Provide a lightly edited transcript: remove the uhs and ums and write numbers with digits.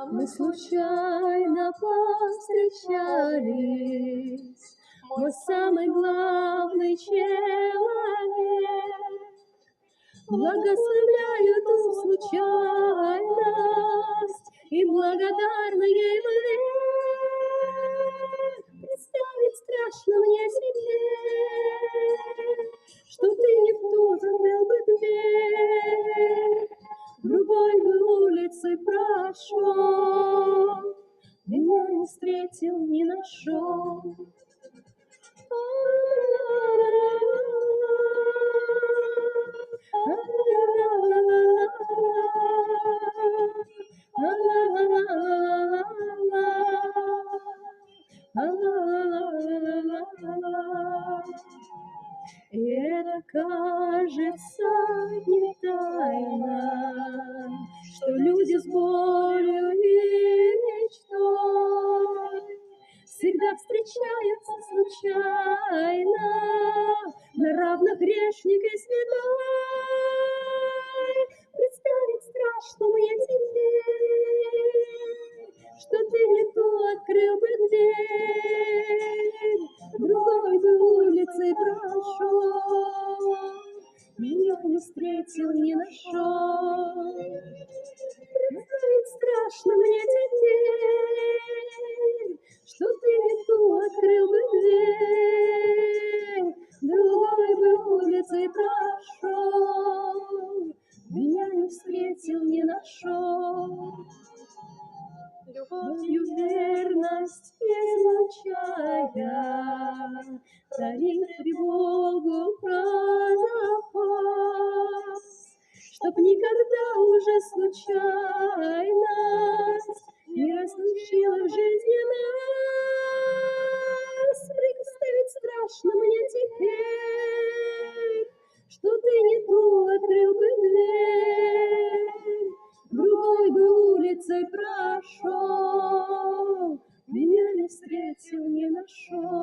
Мы случайно повстречались, мой самый главный человек. Благословляю ту случайность и благодарна ей вовек. Представить страшно мне теперь, что ты не в ту закрыл бы дверь, другой бы улицы прошел, меня не встретил, не нашел. И это кажется не тайна, что люди с болью и мечтой всегда встречаются случайно, на равных грешник и святой. Представить страшно мне теперь, что ты не ту открыл бы дверь, другой бы улицей прошел, меня не встретил, не нашел. Представить страшно мне теперь, что ты не ту открыл бы дверь, другой бы улицей прошел, меня не встретил, не нашел. Любовью верность излучая, таит тревогу про запас, чтоб никогда уже случайность не разлучила в жизни нас. Представить страшно мне теперь, что ты не ту открыл бы дверь, другой бы улицей прошел, меня не встретил, не нашел.